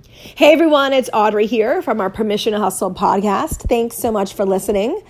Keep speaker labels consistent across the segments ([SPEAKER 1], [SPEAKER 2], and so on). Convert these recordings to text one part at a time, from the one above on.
[SPEAKER 1] Hey everyone, it's Audrey here from our Permission to Hustle podcast. Thanks so much for listening.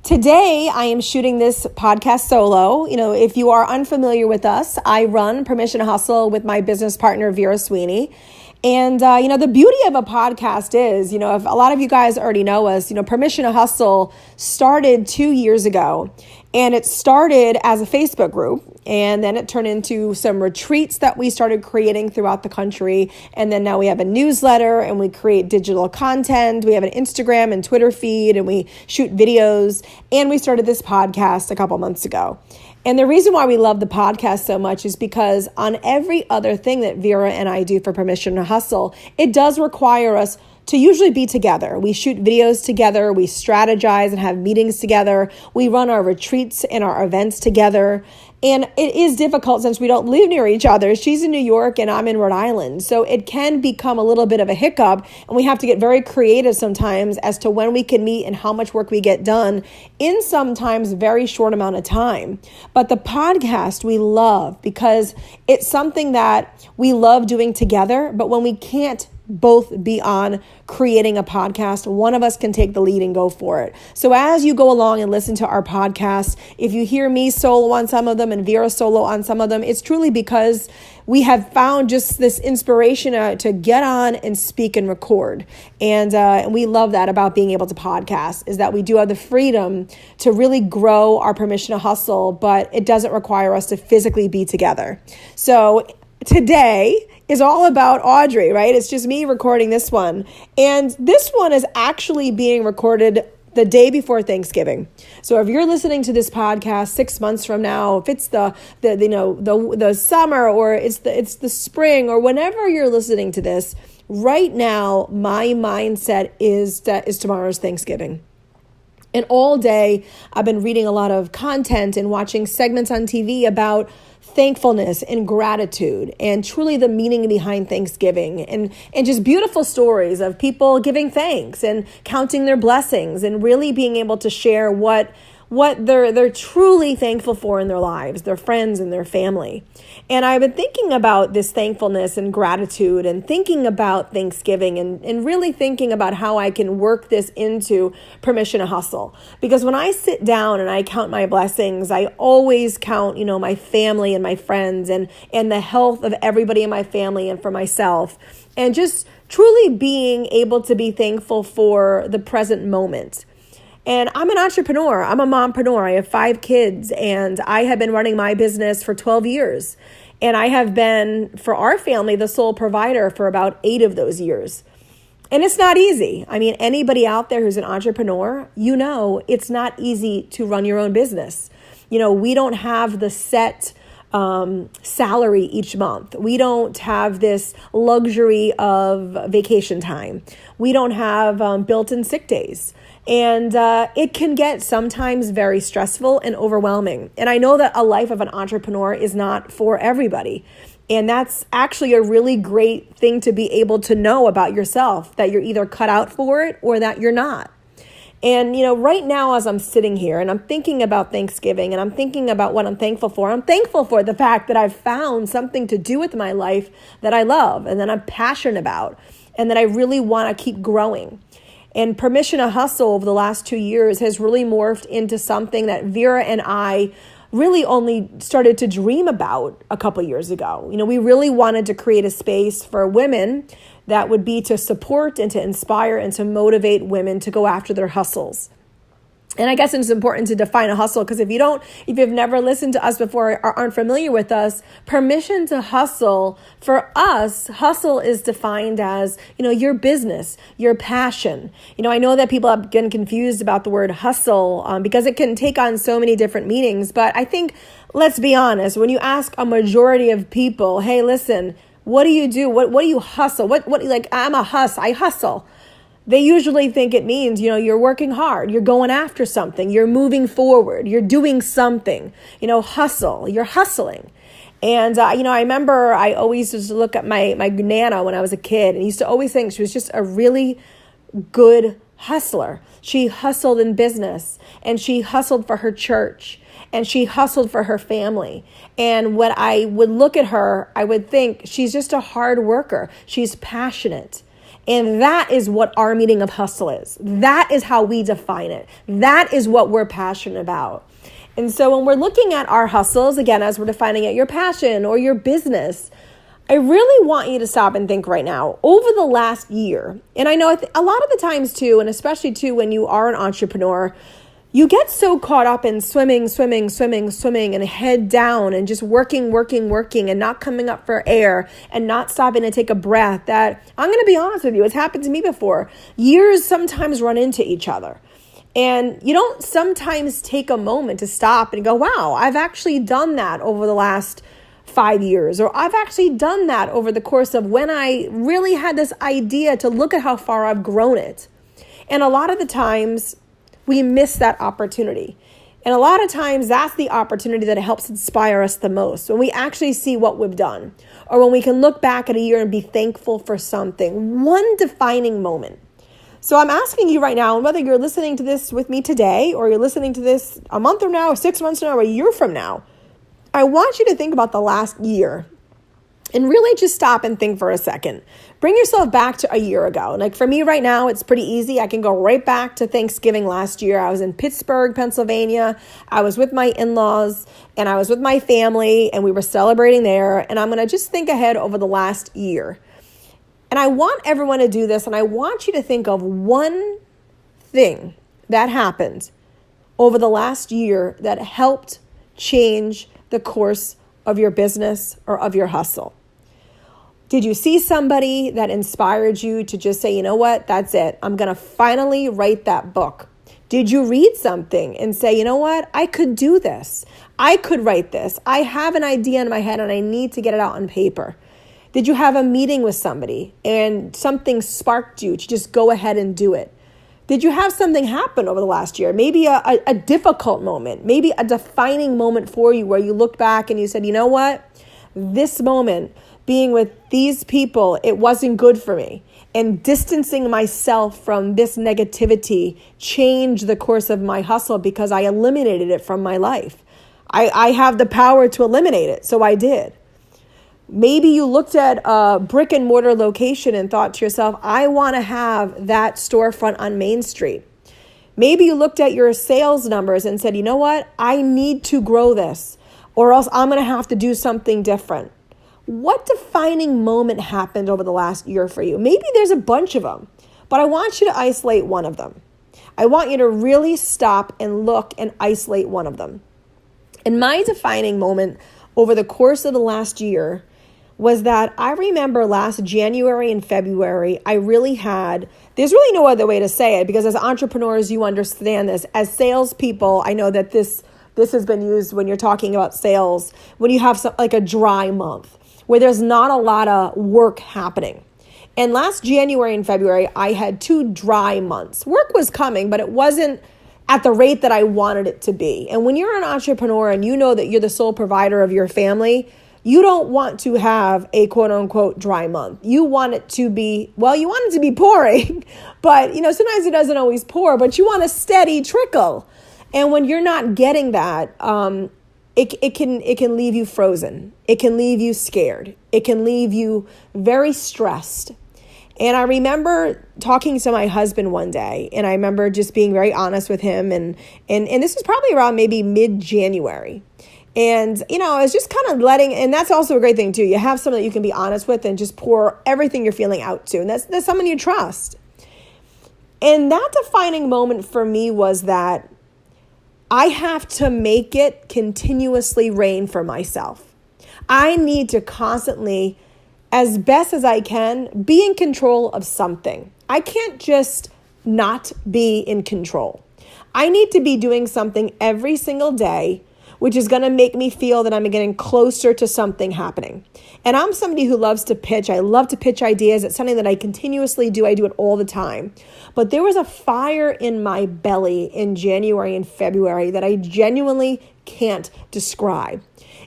[SPEAKER 1] Today, I am shooting this podcast solo. If you are unfamiliar with us, I run Permission to Hustle with my business partner, Vera Sweeney. And, the beauty of a podcast is, if a lot of you guys already know us, Permission to Hustle started 2 years ago. And it started as a Facebook group, and then it turned into some retreats that we started creating throughout the country. And then now we have a newsletter, and we create digital content. We have an Instagram and Twitter feed, and we shoot videos. And we started this podcast a couple months ago. And the reason why we love the podcast so much is because on every other thing that Vera and I do for Permission to Hustle, it does require us to usually be together. We shoot videos together, we strategize and have meetings together, we run our retreats and our events together. And it is difficult since we don't live near each other. She's in New York and I'm in Rhode Island. So it can become a little bit of a hiccup, and we have to get very creative sometimes as to when we can meet and how much work we get done in sometimes very short amount of time. But the podcast we love because it's something that we love doing together, but when we can't both be on creating a podcast, one of us can take the lead and go for it. So as you go along and listen to our podcast, if you hear me solo on some of them and Vera solo on some of them, it's truly because we have found just this inspiration to get on and speak and record. And we love that about being able to podcast, is that we do have the freedom to really grow our Permission to Hustle, but it doesn't require us to physically be together. So today is all about Audrey, right? It's just me recording this one. And this one is actually being recorded the day before Thanksgiving. So if you're listening to this podcast 6 months from now, if it's the summer or it's the spring or whenever you're listening to this, right now my mindset is tomorrow's Thanksgiving. And all day I've been reading a lot of content and watching segments on TV about thankfulness and gratitude and truly the meaning behind Thanksgiving and just beautiful stories of people giving thanks and counting their blessings and really being able to share what they're truly thankful for in their lives, their friends and their family. And I've been thinking about this thankfulness and gratitude and thinking about Thanksgiving and really thinking about how I can work this into Permission to Hustle. Because when I sit down and I count my blessings, I always count, my family and my friends and the health of everybody in my family and for myself. And just truly being able to be thankful for the present moment. And I'm an entrepreneur. I'm a mompreneur. I have 5 kids, and I have been running my business for 12 years. And I have been, for our family, the sole provider for about 8 of those years. And it's not easy. I mean, anybody out there who's an entrepreneur, it's not easy to run your own business. We don't have the set salary each month. We don't have this luxury of vacation time. We don't have built-in sick days. And it can get sometimes very stressful and overwhelming. And I know that a life of an entrepreneur is not for everybody. And that's actually a really great thing to be able to know about yourself, that you're either cut out for it or that you're not. And, right now as I'm sitting here and I'm thinking about Thanksgiving and I'm thinking about what I'm thankful for the fact that I've found something to do with my life that I love and that I'm passionate about and that I really want to keep growing. And Permission to Hustle over the last 2 years has really morphed into something that Vera and I really only started to dream about a couple years ago. We really wanted to create a space for women that would be to support and to inspire and to motivate women to go after their hustles. And I guess it's important to define a hustle because if you've never listened to us before or aren't familiar with us, Permission to Hustle, for us, hustle is defined as, your business, your passion. I know that people have been confused about the word hustle because it can take on so many different meanings. But I think, let's be honest, when you ask a majority of people, hey, listen, what do you do? What do you hustle? I hustle. They usually think it means, you're working hard, you're going after something, you're moving forward, you're doing something, hustle, you're hustling. And, I remember I always used to look at my Nana when I was a kid and used to always think she was just a really good hustler. She hustled in business and she hustled for her church and she hustled for her family. And when I would look at her, I would think she's just a hard worker. She's passionate. And that is what our meaning of hustle is. That is how we define it. That is what we're passionate about. And so when we're looking at our hustles, again, as we're defining it, your passion or your business, I really want you to stop and think right now, over the last year, and I know a lot of the times too, and especially too when you are an entrepreneur, you get so caught up in swimming, and head down and just working, and not coming up for air and not stopping to take a breath that, I'm going to be honest with you, it's happened to me before. Years sometimes run into each other. And you don't sometimes take a moment to stop and go, wow, I've actually done that over the last 5 years, or I've actually done that over the course of when I really had this idea to look at how far I've grown it. And a lot of the times we miss that opportunity. And a lot of times that's the opportunity that helps inspire us the most, when we actually see what we've done, or when we can look back at a year and be thankful for something, one defining moment. So I'm asking you right now, and whether you're listening to this with me today, or you're listening to this a month from now, or 6 months from now, or a year from now, I want you to think about the last year and really just stop and think for a second. Bring yourself back to a year ago. Like for me right now, it's pretty easy. I can go right back to Thanksgiving last year. I was in Pittsburgh, Pennsylvania. I was with my in-laws and I was with my family and we were celebrating there. And I'm going to just think ahead over the last year. And I want everyone to do this, and I want you to think of one thing that happened over the last year that helped change the course of your business or of your hustle. Did you see somebody that inspired you to just say, you know what, that's it. I'm going to finally write that book. Did you read something and say, you know what, I could do this. I could write this. I have an idea in my head and I need to get it out on paper. Did you have a meeting with somebody and something sparked you to just go ahead and do it? Did you have something happen over the last year? Maybe a difficult moment, maybe a defining moment for you where you looked back and you said, you know what? This moment, being with these people, it wasn't good for me. And distancing myself from this negativity changed the course of my hustle because I eliminated it from my life. I have the power to eliminate it, so I did. Maybe you looked at a brick and mortar location and thought to yourself, I want to have that storefront on Main Street. Maybe you looked at your sales numbers and said, you know what? I need to grow this or else I'm going to have to do something different. What defining moment happened over the last year for you? Maybe there's a bunch of them, but I want you to isolate one of them. I want you to really stop and look and isolate one of them. And my defining moment over the course of the last year was that I remember last January and February, there's really no other way to say it because as entrepreneurs, you understand this. As salespeople, I know that this has been used when you're talking about sales, when you have like a dry month where there's not a lot of work happening. And last January and February, I had 2 dry months. Work was coming, but it wasn't at the rate that I wanted it to be. And when you're an entrepreneur and you know that you're the sole provider of your family, you don't want to have a quote unquote dry month. You want it to be, you want it to be pouring, but sometimes it doesn't always pour, but you want a steady trickle. And when you're not getting that, it can leave you frozen. It can leave you scared. It can leave you very stressed. And I remember talking to my husband one day, and I remember just being very honest with him. And this was probably around maybe mid-January. And, I was just kind of and that's also a great thing too. You have someone that you can be honest with and just pour everything you're feeling out to. And that's someone you trust. And that defining moment for me was that I have to make it continuously rain for myself. I need to constantly, as best as I can, be in control of something. I can't just not be in control. I need to be doing something every single day which is going to make me feel that I'm getting closer to something happening. And I'm somebody who loves to pitch. I love to pitch ideas. It's something that I continuously do. I do it all the time. But there was a fire in my belly in January and February that I genuinely can't describe.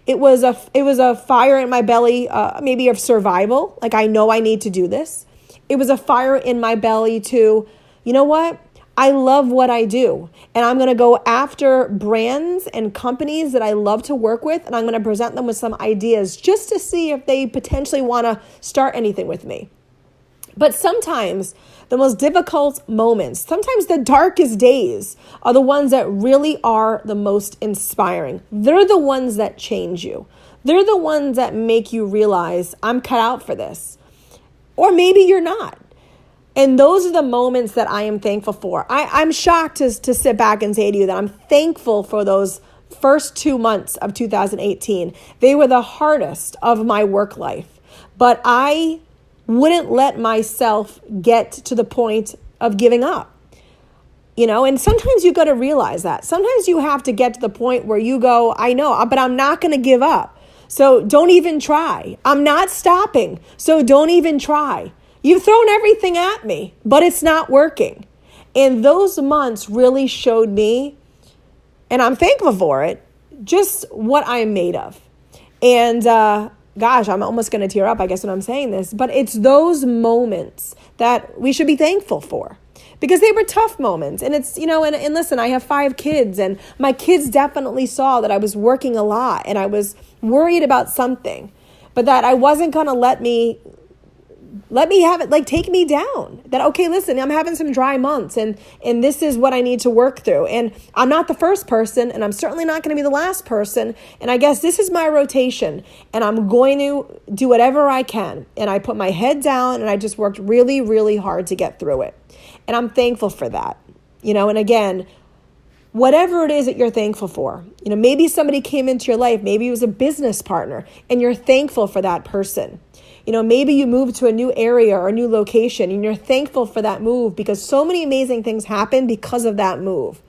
[SPEAKER 1] It was a fire in my belly, maybe of survival. Like, I know I need to do this. It was a fire in my belly to, you know what? I love what I do, and I'm going to go after brands and companies that I love to work with, and I'm going to present them with some ideas just to see if they potentially want to start anything with me. But sometimes the most difficult moments, sometimes the darkest days are the ones that really are the most inspiring. They're the ones that change you. They're the ones that make you realize I'm cut out for this. Or maybe you're not. And those are the moments that I am thankful for. I'm shocked to sit back and say to you that I'm thankful for those first 2 months of 2018. They were the hardest of my work life. But I wouldn't let myself get to the point of giving up. And sometimes you got to realize that. Sometimes you have to get to the point where you go, I know, but I'm not going to give up. So don't even try. I'm not stopping. So don't even try. You've thrown everything at me, but it's not working. And those months really showed me, and I'm thankful for it, just what I am made of. And gosh, I'm almost going to tear up, I guess, when I'm saying this, but it's those moments that we should be thankful for because they were tough moments. And it's, and listen, I have 5 kids and my kids definitely saw that I was working a lot and I was worried about something, but that I wasn't going to let me have it take me down. That, okay, listen, I'm having some dry months and this is what I need to work through. And I'm not the first person and I'm certainly not going to be the last person. And I guess this is my rotation and I'm going to do whatever I can. And I put my head down and I just worked really, really hard to get through it. And I'm thankful for that. And again, whatever it is that you're thankful for, maybe somebody came into your life, maybe it was a business partner and you're thankful for that person. Maybe you moved to a new area or a new location and you're thankful for that move because so many amazing things happened because of that move.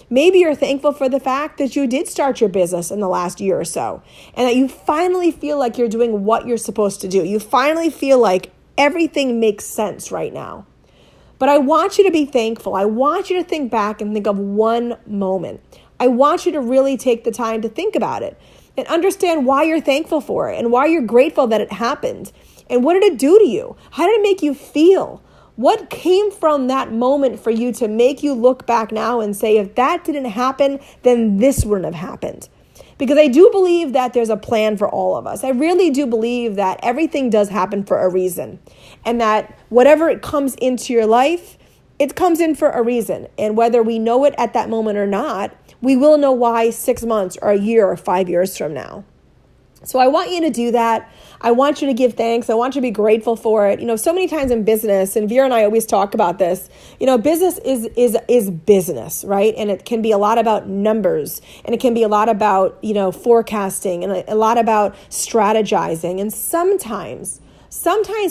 [SPEAKER 1] Maybe you're thankful for the fact that you did start your business in the last year or so and that you finally feel like you're doing what you're supposed to do. You finally feel like everything makes sense right now. But I want you to be thankful. I want you to think back and think of one moment. I want you to really take the time to think about it and understand why you're thankful for it and why you're grateful that it happened. And what did it do to you? How did it make you feel? What came from that moment for you to make you look back now and say, if that didn't happen, then this wouldn't have happened? Because I do believe that there's a plan for all of us. I really do believe that everything does happen for a reason. And that whatever it comes into your life, it comes in for a reason. And whether we know it at that moment or not, we will know why 6 months or a year or 5 years from now. So I want you to do that. I want you to give thanks. I want you to be grateful for it. So many times in business, and Vera and I always talk about this, business is business, right? And it can be a lot about numbers and it can be a lot about, forecasting and a lot about strategizing. And sometimes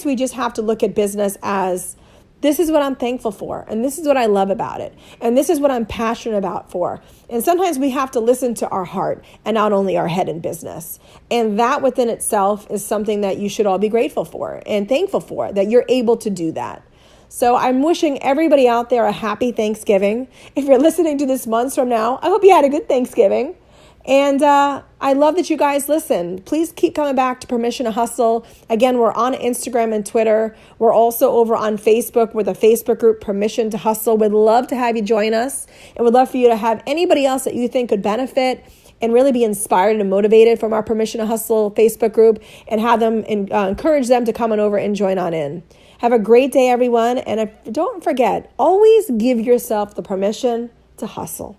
[SPEAKER 1] we just have to look at business as, this is what I'm thankful for, and this is what I love about it, and this is what I'm passionate about for. And sometimes we have to listen to our heart and not only our head in business. And that within itself is something that you should all be grateful for and thankful for, that you're able to do that. So I'm wishing everybody out there a happy Thanksgiving. If you're listening to this months from now, I hope you had a good Thanksgiving. And I love that you guys listen. Please keep coming back to Permission to Hustle. Again, we're on Instagram and Twitter. We're also over on Facebook with a Facebook group, Permission to Hustle. We'd love to have you join us. And we'd love for you to have anybody else that you think could benefit and really be inspired and motivated from our Permission to Hustle Facebook group and have them encourage them to come on over and join on in. Have a great day, everyone. And don't forget, always give yourself the permission to hustle.